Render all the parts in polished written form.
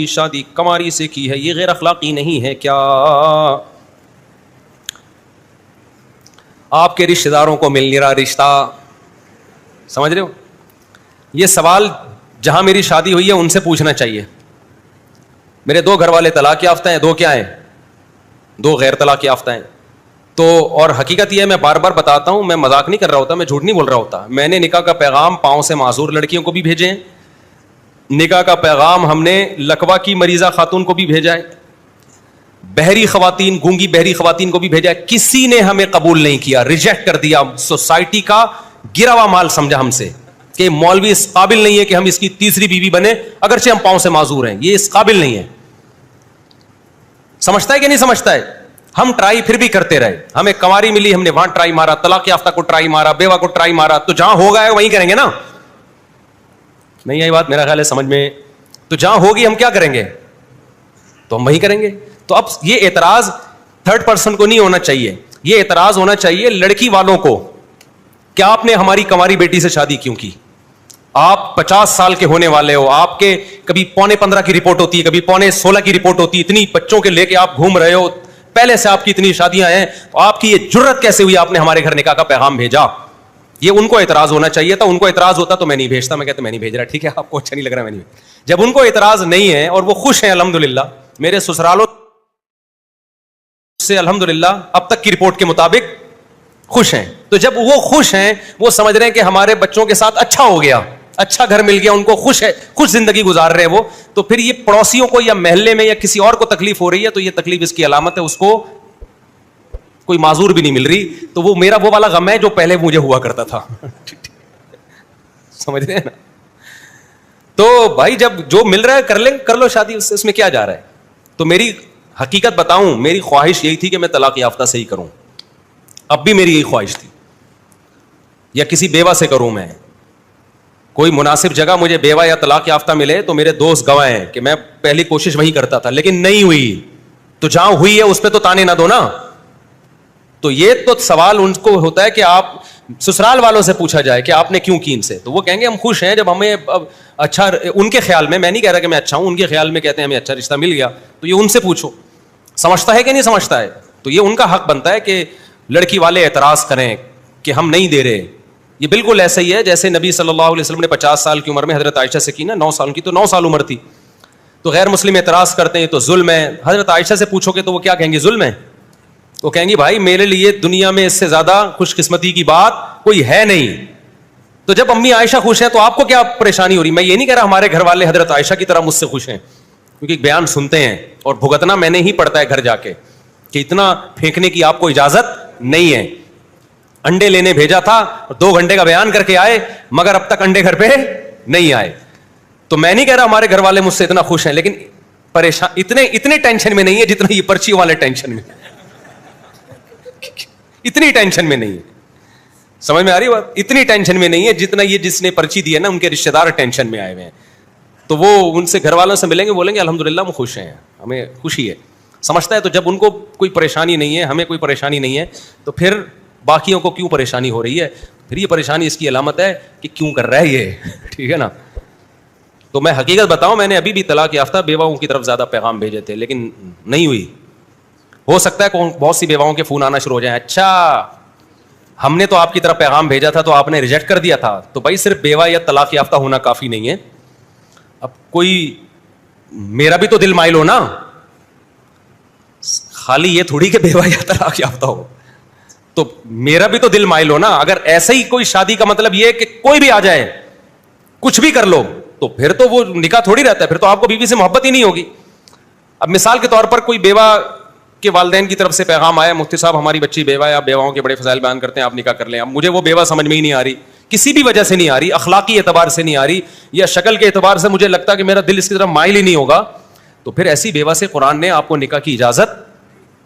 شادی کماری سے کی ہے، یہ غیر اخلاقی نہیں ہے کیا؟ آپ کے رشتہ داروں کو مل نہیں رہا رشتہ، سمجھ رہے ہو؟ یہ سوال جہاں میری شادی ہوئی ہے ان سے پوچھنا چاہیے. میرے 2 گھر والے طلاق یافتہ ہیں، 2 کیا ہیں؟ 2 غیر طلاق یافتہ ہیں. تو اور حقیقت یہ ہے، میں بار بار بتاتا ہوں، میں مذاق نہیں کر رہا ہوتا، میں جھوٹ نہیں بول رہا ہوتا. میں نے نکاح کا پیغام پاؤں سے معذور لڑکیوں کو بھی بھیجے ہیں، نکاح کا پیغام ہم نے لکوا کی مریضہ خاتون کو بھی بھیجا ہے، بہری خواتین، گونگی بہری خواتین کو بھی بھیجا ہے. کسی نے ہمیں قبول نہیں کیا، ریجیکٹ کر دیا. سوسائٹی کا گرا ہوا مال سمجھا ہم سے کہ مولوی اس قابل نہیں ہے کہ ہم اس کی تیسری بیوی بنے، اگرچہ ہم پاؤں سے معذور ہیں، یہ اس قابل نہیں ہے. سمجھتا ہے کہ نہیں سمجھتا ہے؟ ہم ٹرائی پھر بھی کرتے رہے. ہمیں کنواری ملی، ہم نے وہاں ٹرائی مارا، طلاق یافتہ کو ٹرائی مارا، بیوہ کو ٹرائی مارا. تو جہاں ہوگا وہیں کریں گے نا. نہیں آئی بات میرا خیال ہے سمجھ میں؟ تو جہاں ہوگی ہم کیا کریں گے؟ تو ہم وہی کریں گے. تو اب یہ اعتراض تھرڈ پرسن کو نہیں ہونا چاہیے، یہ اعتراض ہونا چاہیے لڑکی والوں کو. کیا آپ نے ہماری کنواری بیٹی سے شادی کیوں کی؟ آپ 50 سال کے ہونے والے ہو، آپ کے کبھی 15.25 کی رپورٹ ہوتی ہے، کبھی 16.25 کی رپورٹ ہوتی ہے، اتنی بچوں کے لے کے آپ گھوم رہے ہو، پہلے سے آپ کی اتنی شادیاں ہیں، تو آپ کی یہ جرت کیسے ہوئی آپ نے ہمارے گھر نکاح کا پیغام بھیجا؟ یہ ان کو اعتراض ہونا چاہیے تھا. ان کو اعتراض ہوتا تو میں نہیں بھیجتا، میں کہتا میں نہیں بھیج رہا، ٹھیک ہے آپ کو اچھا نہیں لگ رہا میں نہیں. جب ان کو اعتراض نہیں ہے اور وہ خوش ہیں الحمدللہ، میرے سسرالوں سے الحمدللہ اب تک کی رپورٹ کے مطابق خوش ہیں، تو جب وہ خوش ہیں، وہ سمجھ رہے ہیں کہ ہمارے بچوں کے ساتھ اچھا ہو گیا، اچھا گھر مل گیا، ان کو خوش ہے، خوش زندگی گزار رہے ہیں وہ، تو پھر یہ پڑوسیوں کو یا محلے میں یا کسی اور کو تکلیف ہو رہی ہے تو یہ تکلیف اس کی علامت ہے، اس کو کوئی معذور بھی نہیں مل رہی. تو وہ میرا وہ والا غم ہے جو پہلے مجھے ہوا کرتا تھا. سمجھ رہے ہیں نا؟ تو بھائی جب جو مل رہا ہے کر لو شادی، اس میں کیا جا رہا ہے؟ تو میری حقیقت بتاؤں، میری خواہش یہی تھی کہ میں طلاق یافتہ سے ہی کروں. اب بھی میری یہی خواہش تھی، یا کسی بیوہ سے کروں. میں کوئی مناسب جگہ مجھے بیوہ یا طلاق یافتہ ملے تو میرے دوست گواہ ہیں کہ میں پہلی کوشش وہی کرتا تھا، لیکن نہیں ہوئی. تو جہاں ہوئی ہے اس پہ تو تانے نہ دو نا. تو یہ تو سوال ان کو ہوتا ہے کہ آپ سسرال والوں سے پوچھا جائے کہ آپ نے کیوں کی ان سے، تو وہ کہیں گے ہم خوش ہیں جب ہمیں اچھا، ان کے خیال میں نہیں کہہ رہا کہ میں اچھا ہوں، ان کے خیال میں کہتے ہیں ہمیں اچھا رشتہ مل گیا. تو یہ ان سے پوچھو سمجھتا ہے کہ نہیں سمجھتا ہے. تو یہ ان کا حق بنتا ہے کہ لڑکی والے اعتراض کریں کہ ہم نہیں دے رہے. یہ بالکل ایسا ہی ہے جیسے نبی صلی اللہ علیہ وسلم نے 50 سال کی عمر میں حضرت عائشہ سے کی نا، 9 سال کی، تو 9 سال عمر تھی. تو غیر مسلم اعتراض کرتے ہیں تو ظلم ہے. حضرت عائشہ سے پوچھو گے تو وہ کیا کہیں گی؟ ظلم ہے. وہ کہیں گی بھائی میرے لیے دنیا میں اس سے زیادہ خوش قسمتی کی بات کوئی ہے نہیں. تو جب امی عائشہ خوش ہیں تو آپ کو کیا پریشانی ہو رہی؟ میں یہ نہیں کہہ رہا ہمارے گھر والے حضرت عائشہ کی طرح مجھ سے خوش ہیں، کیونکہ بیان سنتے ہیں اور بھگتنا میں نے ہی پڑتا ہے گھر جا کے کہ اتنا پھینکنے کی آپ کو اجازت نہیں ہے. انڈے لینے بھیجا تھا، 2 گھنٹے کا بیان کر کے آئے، مگر اب تک انڈے گھر پہ نہیں آئے. تو میں نہیں کہہ رہا ہمارے گھر والے مجھ سے اتنا خوش ہیں، لیکن پریشان اتنے ٹینشن میں نہیں ہے جتنا یہ پرچی والے ٹینشن میں، اتنی ٹینشن میں نہیں ہے. سمجھ میں آ رہی بات؟ اتنی ٹینشن میں نہیں ہے جتنا یہ جس نے پرچی دی ہے نا ان کے رشتہ دار ٹینشن میں آئے ہوئے ہیں. تو وہ ان سے گھر والوں سے ملیں گے، بولیں گے الحمدللہ ہم خوش ہیں، ہمیں خوشی ہے. سمجھتا ہے؟ تو جب ان کو کوئی پریشانی نہیں ہے، ہمیں کوئی پریشانی نہیں ہے، تو پھر باقیوں کو کیوں پریشانی ہو رہی ہے؟ پھر یہ پریشانی اس کی علامت ہے کہ کیوں کر رہا ہے یہ. ٹھیک ہے نا؟ تو میں حقیقت بتاؤں، میں نے ابھی بھی طلاق یافتہ بیواؤں کی طرف زیادہ پیغام بھیجے تھے، لیکن نہیں ہوئی. ہو سکتا ہے بہت سی بیواؤں کے فون آنا شروع ہو جائیں، اچھا ہم نے تو آپ کی طرف پیغام بھیجا تھا تو آپ نے ریجیکٹ کر دیا تھا. تو بھائی صرف بیوہ یا طلاق یافتہ ہونا کافی نہیں ہے. اب کوئی میرا بھی تو دل مائل ہو نا، خالی یہ تھوڑی کہ بیوہ یا طلاق یافتہ ہو، تو میرا بھی تو دل مائل ہو نا. اگر ایسے ہی کوئی شادی کا مطلب یہ ہے کہ کوئی بھی آ جائے کچھ بھی کر لو، تو پھر تو وہ نکاح تھوڑی رہتا ہے، پھر تو آپ کو بیوی سے محبت ہی نہیں ہوگی. اب مثال کے طور پر کوئی بیوہ کے والدین کی طرف سے پیغام آیا، مفتی صاحب ہماری بچی بیوہ ہے، آپ بیواؤں کے بڑے فضائل بیان کرتے ہیں، آپ نکاح کر لیں. اب مجھے وہ بیوہ سمجھ میں ہی نہیں آ رہی، کسی بھی وجہ سے نہیں آ رہی، اخلاقی اعتبار سے نہیں آ رہی، یا شکل کے اعتبار سے مجھے لگتا ہے کہ میرا دل اس کی طرف مائل ہی نہیں ہوگا. تو پھر ایسی بیوہ سے قرآن نے آپ کو نکاح کی اجازت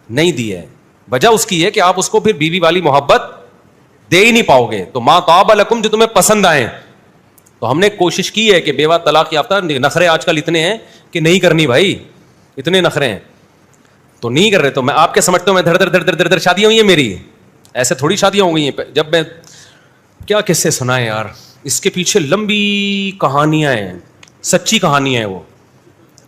نہیں دی ہے. وجہ اس کی ہے کہ آپ اس کو پھر بیوی والی محبت دے ہی نہیں پاؤ گے. تو ما طاب لکم، جو تمہیں پسند آئیں. تو ہم نے کوشش کی ہے کہ بیوہ طلاق یافتہ، نخرے آج کل اتنے ہیں کہ نہیں کرنی بھائی، اتنے نخرے ہیں تو نہیں کر رہے. تو میں آپ کے سمجھتا ہوں میں دھڑ دھڑ شادیاں ہوئی ہیں میری، ایسے تھوڑی شادیاں ہو گئی ہیں. جب میں کیا قصے سنائیں یار، اس کے پیچھے لمبی کہانیاں ہیں، سچی کہانیاں ہیں وہ.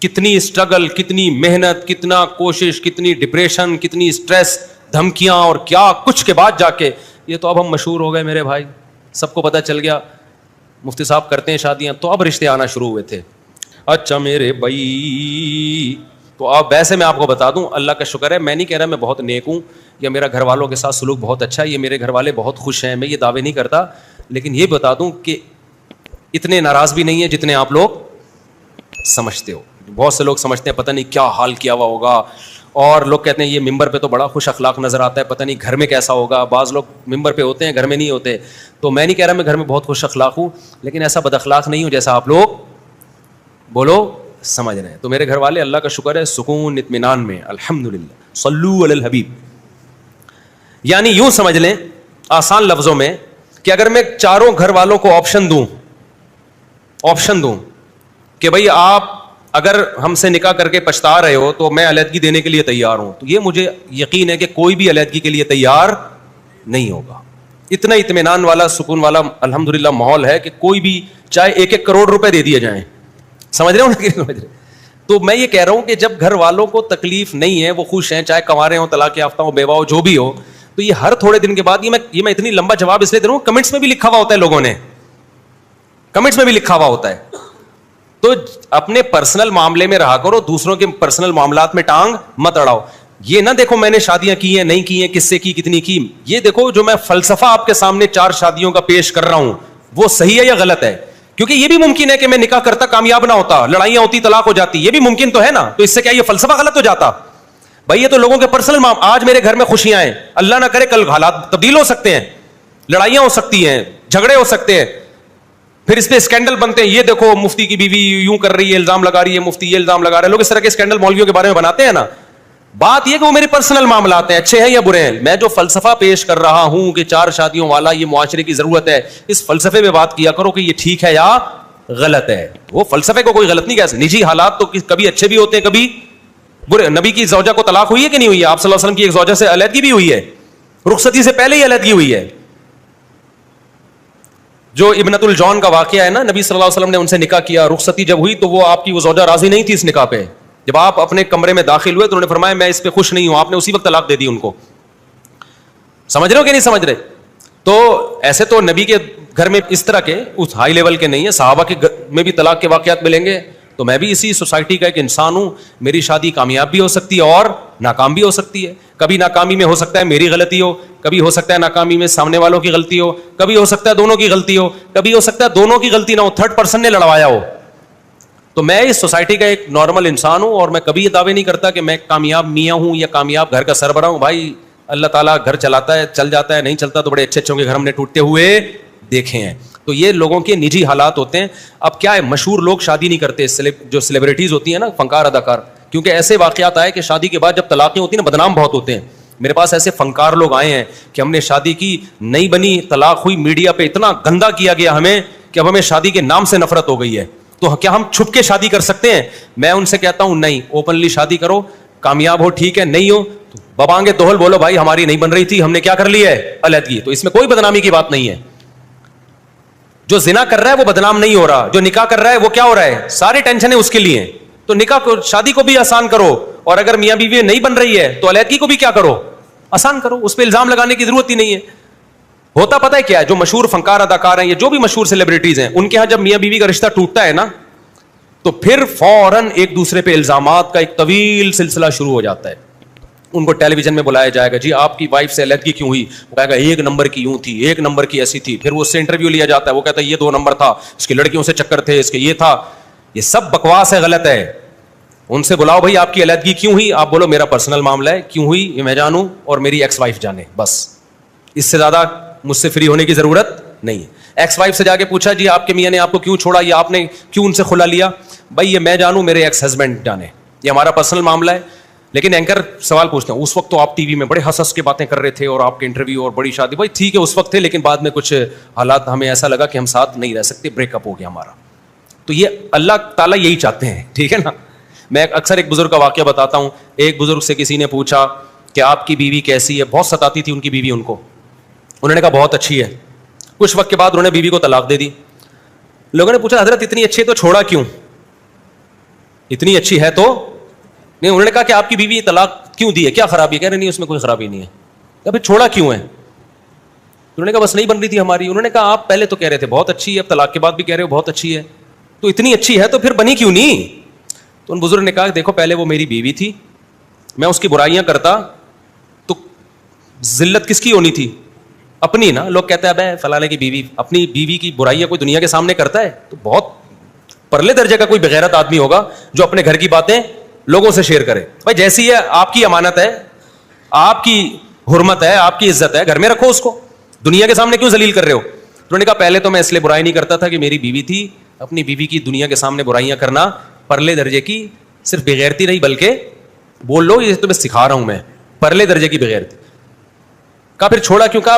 کتنی اسٹرگل, کتنی محنت, کتنا کوشش, کتنی ڈپریشن, کتنی اسٹریس, دھمکیاں اور کیا کچھ کے بعد جا کے یہ تو اب ہم مشہور ہو گئے میرے بھائی, سب کو پتہ چل گیا مفتی صاحب کرتے ہیں شادیاں, تو اب رشتے آنا شروع ہوئے تھے. اچھا میرے بھائی, تو اب ویسے میں آپ کو بتا دوں, اللہ کا شکر ہے, میں نہیں کہہ رہا میں بہت نیک ہوں یا میرا گھر والوں کے ساتھ سلوک بہت اچھا ہے, یہ میرے گھر والے بہت خوش ہیں, میں یہ دعوے نہیں کرتا, لیکن یہ بتا دوں کہ اتنے ناراض بھی نہیں ہیں جتنے آپ لوگ سمجھتے ہو. بہت سے لوگ سمجھتے ہیں پتہ نہیں کیا حال کیا ہوا ہوگا, اور لوگ کہتے ہیں یہ ممبر پہ تو بڑا خوش اخلاق نظر آتا ہے, پتہ نہیں گھر میں کیسا ہوگا. بعض لوگ ممبر پہ ہوتے ہیں, گھر میں نہیں ہوتے. تو میں نہیں کہہ رہا میں گھر میں بہت خوش اخلاق ہوں, لیکن ایسا بد اخلاق نہیں ہوں جیسا آپ لوگ بولو سمجھ رہے ہیں. تو میرے گھر والے اللہ کا شکر ہے سکون اطمینان میں, الحمدللہ. صلو علی الحبیب. یعنی یوں سمجھ لیں آسان لفظوں میں کہ اگر میں چاروں گھر والوں کو آپشن دوں کہ بھئی آپ اگر ہم سے نکاح کر کے پچھتا رہے ہو تو میں علیحدگی دینے کے لیے تیار ہوں, تو یہ مجھے یقین ہے کہ کوئی بھی علیحدگی کے لیے تیار نہیں ہوگا. اتنا اطمینان والا سکون والا الحمدللہ ماحول ہے کہ کوئی بھی چاہے 1-1 کروڑ روپے دے دیے جائیں, سمجھ رہے ہو نا, سمجھ رہے. تو میں یہ کہہ رہا ہوں کہ جب گھر والوں کو تکلیف نہیں ہے, وہ خوش ہیں, چاہے کنوارے ہوں, طلاق یافتہ ہوں, بیوہ ہو, جو بھی ہو, تو یہ ہر تھوڑے دن کے بعد یہ میں اتنی لمبا جواب اس لیے دے رہا ہوں, کمنٹس میں بھی لکھا ہوا ہوتا ہے, لوگوں نے کمنٹس میں بھی لکھا ہوا ہوتا ہے. تو اپنے پرسنل معاملے میں رہا کرو, دوسروں کے پرسنل معاملات میں ٹانگ مت اڑاؤ. یہ نہ دیکھو میں نے شادیاں کی ہیں نہیں کی ہیں, کس سے کی, کتنی کی. یہ دیکھو جو میں فلسفہ آپ کے سامنے 4 شادیوں کا پیش کر رہا ہوں وہ صحیح ہے یا غلط ہے. کیونکہ یہ بھی ممکن ہے کہ میں نکاح کرتا کامیاب نہ ہوتا, لڑائیاں ہوتی, طلاق ہو جاتی, یہ بھی ممکن تو ہے نا. تو اس سے کیا یہ فلسفہ غلط ہو جاتا؟ بھائی یہ تو لوگوں کے پرسنل آج میرے گھر میں خوشیاں ہیں, اللہ نہ کرے کل حالات تبدیل ہو سکتے ہیں, لڑائیاں ہو سکتی ہیں, جھگڑے ہو سکتے ہیں, پھر اس پہ اسکینڈل بنتے ہیں. یہ دیکھو مفتی کی بیوی یوں کر رہی ہے, الزام لگا رہی ہے, مفتی یہ الزام لگا رہا ہے. لوگ اس طرح کے اسکینڈل مولویوں کے بارے میں بناتے ہیں نا. بات یہ کہ وہ میرے پرسنل معاملات ہیں, اچھے ہیں یا برے ہیں. میں جو فلسفہ پیش کر رہا ہوں کہ 4 شادیوں والا یہ معاشرے کی ضرورت ہے, اس فلسفے میں بات کیا کرو کہ یہ ٹھیک ہے یا غلط ہے. وہ فلسفے کو کوئی غلط نہیں کہہ. نجی حالات تو کبھی اچھے بھی ہوتے ہیں, کبھی برے. نبی کی زوجہ کو طلاق ہوئی ہے کہ نہیں ہوئی ہے؟ آپ صلی اللہ علیہ وسلم کی ایک زوجہ سے علیحدگی بھی ہوئی ہے, رخصتی سے پہلے ہی علیحدگی ہوئی ہے. جو ابنت الجون کا واقعہ ہے نا, نبی صلی اللہ علیہ وسلم نے ان سے نکاح کیا, رخصتی جب ہوئی تو وہ آپ کی وہ زوجہ راضی نہیں تھی اس نکاح پہ. جب آپ اپنے کمرے میں داخل ہوئے تو انہوں نے فرمایا میں اس پہ خوش نہیں ہوں, آپ نے اسی وقت طلاق دے دی ان کو. سمجھ رہے ہو کہ نہیں سمجھ رہے؟ تو ایسے تو نبی کے گھر میں اس طرح کے اس ہائی لیول کے نہیں ہے, صحابہ کے میں بھی طلاق کے واقعات ملیں گے. تو میں بھی اسی سوسائٹی کا ایک انسان ہوں, میری شادی کامیاب بھی ہو سکتی ہے اور ناکام بھی ہو سکتی ہے. کبھی ناکامی میں ہو سکتا ہے میری غلطی ہو, کبھی ہو سکتا ہے ناکامی میں سامنے والوں کی غلطی ہو, کبھی ہو سکتا ہے دونوں کی غلطی ہو, کبھی ہو سکتا ہے دونوں کی غلطی نہ ہو, 3rd پرسن نے لڑوایا ہو. تو میں اس سوسائٹی کا ایک نارمل انسان ہوں, اور میں کبھی یہ دعوے نہیں کرتا کہ میں کامیاب میاں ہوں یا کامیاب گھر کا سربراہ ہوں. بھائی اللہ تعالیٰ گھر چلاتا ہے, چل جاتا ہے, نہیں چلتا تو بڑے اچھے اچھوں کے گھر ہم نے ٹوٹتے ہوئے دیکھے ہیں. تو یہ لوگوں کے نجی حالات ہوتے ہیں. اب کیا ہے, مشہور لوگ شادی نہیں کرتے, جو سیلیبریٹیز ہوتی ہیں نا, فنکار اداکار, کیونکہ ایسے واقعات آئے کہ شادی کے بعد جب طلاقیں ہوتی ہیں نا, بدنام بہت ہوتے ہیں. میرے پاس ایسے فنکار لوگ آئے ہیں کہ ہم نے شادی کی, نہیں بنی, طلاق ہوئی, میڈیا پہ اتنا گندا کیا گیا ہمیں کہ اب ہمیں شادی کے نام سے نفرت ہو گئی ہے. تو کیا ہم چھپ کے شادی کر سکتے ہیں؟ میں ان سے کہتا ہوں نہیں, اوپنلی شادی کرو, کامیاب ہو ٹھیک ہے, نہیں ہو تو ببانگے دوہل بولو بھائی ہماری نہیں بن رہی تھی, ہم نے کیا کر لیا ہے, علیحدگی. تو اس میں کوئی بدنامی کی بات نہیں ہے. جو زنا کر رہا ہے وہ بدنام نہیں ہو رہا, جو نکاح کر رہا ہے وہ کیا ہو رہا ہے, ساری ٹینشنیں اس کے لیے. تو نکاح کو, شادی کو بھی آسان کرو, اور اگر میاں بیوی نہیں بن رہی ہے تو علیحدگی کو بھی کیا کرو, آسان کرو. اس پہ الزام لگانے کی ضرورت ہی نہیں ہے. ہوتا پتہ ہے کیا ہے, جو مشہور فنکار اداکار ہیں یا جو بھی مشہور سیلیبریٹیز ہیں, ان کے ہاں جب میاں بیوی کا رشتہ ٹوٹتا ہے نا, تو پھر فوراً ایک دوسرے پہ الزامات کا ایک طویل سلسلہ شروع ہو جاتا ہے. ان کو ٹیلی ویژن میں بلایا جائے گا, جی آپ کی وائف سے علیحدگی کیوں ہوئی, وہ کہے گا 1 نمبر کی یوں تھی, 1 نمبر کی ایسی تھی. پھر وہ اس سے انٹرویو لیا جاتا ہے, وہ کہتا ہے یہ 2 نمبر تھا, اس کی لڑکیوں سے چکر تھے, اس کے یہ تھا. یہ سب بکواس ہے, غلط ہے. ان سے بلاؤ بھائی آپ کی علیحدگی کیوں ہوئی, آپ بولو میرا پرسنل معاملہ ہے, کیوں ہوئی یہ میں جانوں اور میری ایکس وائف جانے, بس. اس سے زیادہ مجھ سے فری ہونے کی ضرورت نہیں ہے. ایکس وائف سے جا کے پوچھا جی آپ کے میاں نے آپ کو کیوں چھوڑا, یا آپ نے کیوں ان سے خلا لیا, بھائی یہ میں جانوں, میرے ایکس ہسبینڈ جانے, یہ ہمارا پرسنل معاملہ ہے. لیکن اینکر سوال پوچھتے ہیں, اس وقت تو آپ ٹی وی میں بڑے ہنس کے باتیں کر رہے تھے اور آپ کے انٹرویو اور بڑی شادی, بھائی ٹھیک ہے اس وقت تھے, لیکن بعد میں کچھ حالات ہمیں ایسا لگا کہ ہم ساتھ نہیں رہ سکتے, بریک اپ ہو گیا ہمارا. تو یہ اللہ تعالیٰ یہی چاہتے ہیں, ٹھیک ہے نا. میں اکثر ایک بزرگ کا واقعہ بتاتا ہوں. ایک بزرگ سے کسی نے پوچھا کہ آپ کی بیوی کیسی ہے, بہت ستاتی تھی ان کی بیوی ان کو. انہوں نے کہا بہت اچھی ہے. کچھ وقت کے بعد انہوں نے بیوی کو طلاق دے دی. لوگوں نے پوچھا حضرت اتنی اچھی ہے تو چھوڑا کیوں؟ اتنی اچھی ہے تو نہیں. انہوں نے کہا کہ آپ کی بیوی طلاق کیوں دی ہے, کیا خرابی ہے؟ کہہ رہے نہیں اس میں کوئی خرابی نہیں ہے. پھر چھوڑا کیوں ہے؟ انہوں نے کہا بس نہیں بن رہی تھی ہماری. انہوں نے کہا آپ پہلے تو کہہ رہے تھے بہت اچھی ہے, اب طلاق کے بعد بھی کہہ رہے ہو بہت اچھی ہے, تو اتنی اچھی ہے تو پھر بنی کیوں نہیں؟ تو ان بزرگ نے کہا دیکھو پہلے وہ میری بیوی تھی, میں اس کی برائیاں کرتا تو ذلت کس کی ہونی تھی؟ اپنی نا. لوگ کہتے ہیں ابے فلانے کی بیوی, اپنی بیوی کی برائیاں کوئی دنیا کے سامنے کرتا ہے؟ تو بہت پرلے درجے کا کوئی بغیرت آدمی ہوگا جو اپنے گھر کی باتیں لوگوں سے شیئر کرے. بھائی جیسی ہے آپ کی امانت ہے, آپ کی حرمت ہے, آپ کی عزت ہے, گھر میں رکھو اس کو, دنیا کے سامنے کیوں ذلیل کر رہے ہو؟ انہوں نے کہا پہلے تو میں اس لیے برائی نہیں کرتا تھا کہ میری بیوی تھی, اپنی بیوی کی دنیا کے سامنے برائیاں کرنا پرلے درجے کی صرف بغیرتی نہیں بلکہ بول لو یہ تو میں سکھا رہا ہوں, میں پرلے درجے کی بغیرتی. کہا پھر چھوڑا کیوں؟ کہا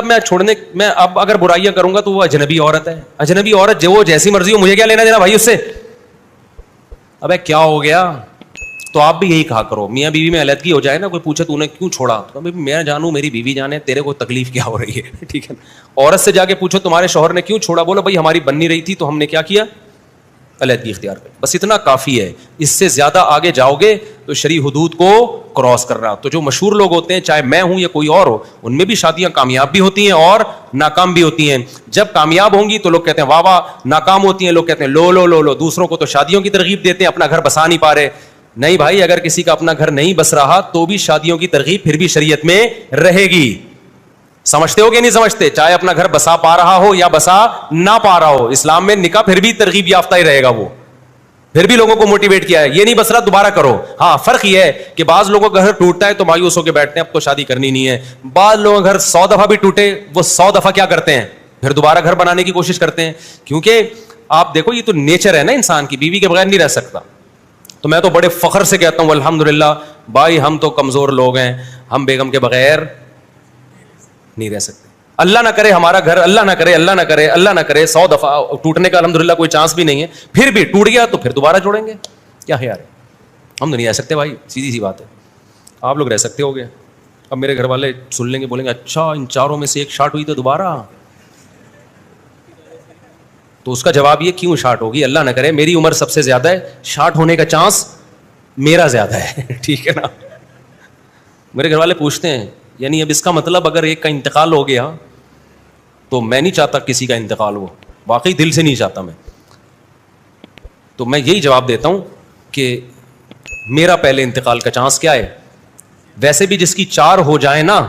میں اب اگر برائیاں کروں گا تو وہ اجنبی عورت ہے, اجنبی عورت جو وہ جیسی مرضی ہو, مجھے کیا لینا دینا بھائی اس سے. ابے کیا ہو گیا؟ تو آپ بھی یہی کہا کرو, میاں بیوی میں علیحدگی ہو جائے نا, کوئی پوچھے تو نے کیوں چھوڑا, تو میں جانوں میری بیوی جانے تیرے کو تکلیف کیا ہو رہی ہے, ٹھیک ہے. عورت سے جا کے پوچھو تمہارے شوہر نے کیوں چھوڑا, بولو بھائی ہماری بن نہیں رہی تھی تو ہم نے کیا کیا, علیحدگی اختیار کر. بس اتنا کافی ہے, اس سے زیادہ آگے جاؤ گے تو شرعی حدود کو کراس کر رہا. تو جو مشہور لوگ ہوتے ہیں, چاہے میں ہوں یا کوئی اور ہو, ان میں بھی شادیاں کامیاب بھی ہوتی ہیں اور ناکام بھی ہوتی ہیں. جب کامیاب ہوں گی تو لوگ کہتے ہیں واہ واہ, ناکام ہوتی ہیں لوگ کہتے ہیں لو لو لو لو. دوسروں کو تو شادیوں کی ترغیب دیتے ہیں, اپنا گھر بسا نہیں پا رہے. نہیں بھائی, اگر کسی کا اپنا گھر نہیں بس رہا تو بھی شادیوں کی ترغیب پھر بھی شریعت میں رہے گی. سمجھتے ہو کہ نہیں سمجھتے؟ چاہے اپنا گھر بسا پا رہا ہو یا بسا نہ پا رہا ہو, اسلام میں نکاح پھر بھی ترغیب یافتہ ہی رہے گا. وہ پھر بھی لوگوں کو موٹیویٹ کیا ہے, یہ نہیں بس رہا دوبارہ کرو. ہاں فرق یہ ہے کہ بعض لوگوں کا گھر ٹوٹتا ہے تو مایوس ہو کے بیٹھتے ہیں اب تو شادی کرنی نہیں ہے. بعض لوگوں کا گھر 100 دفعہ بھی ٹوٹے, وہ 100 دفعہ کیا کرتے ہیں, پھر دوبارہ گھر بنانے کی کوشش کرتے ہیں. کیونکہ آپ دیکھو یہ تو نیچر ہے نا انسان کی, بیوی کے بغیر نہیں رہ سکتا. تو میں تو بڑے فخر سے کہتا ہوں الحمدللہ بھائی ہم تو کمزور لوگ ہیں, ہم بیگم کے بغیر نہیں رہ سکتے. اللہ نہ کرے ہمارا گھر, اللہ نہ کرے, اللہ نہ کرے, اللہ نہ کرے 100 دفعہ ٹوٹنے کا الحمدللہ کوئی چانس بھی نہیں ہے, پھر بھی ٹوٹ گیا تو پھر دوبارہ جوڑیں گے. کیا خیال ہے؟ ہم تو نہیں رہ سکتے بھائی, سیدھی سی بات ہے. آپ لوگ رہ سکتے ہو گے. اب میرے گھر والے سن لیں گے, بولیں گے اچھا ان چاروں میں سے ایک شارٹ ہوئی تو دوبارہ, تو اس کا جواب یہ کیوں شارٹ ہوگی؟ اللہ نہ کرے, میری عمر سب سے زیادہ ہے, شارٹ ہونے کا چانس میرا زیادہ ہے. ٹھیک ہے نا. میرے گھر والے پوچھتے ہیں یعنی اب اس کا مطلب اگر ایک کا انتقال ہو گیا تو میں نہیں چاہتا کسی کا انتقال ہو, واقعی دل سے نہیں چاہتا میں. تو میں یہی جواب دیتا ہوں کہ میرا پہلے انتقال کا چانس کیا ہے. ویسے بھی جس کی 4 ہو جائے نا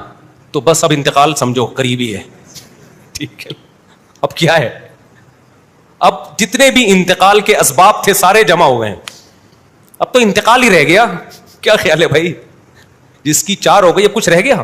تو بس اب انتقال سمجھو قریبی ہے. ٹھیک ہے, اب کیا ہے, اب جتنے بھی انتقال کے اسباب تھے سارے جمع ہو گئے ہیں, اب تو انتقال ہی رہ گیا. کیا خیال ہے بھائی؟ جس کی 4 ہو گئی اب کچھ رہ گیا؟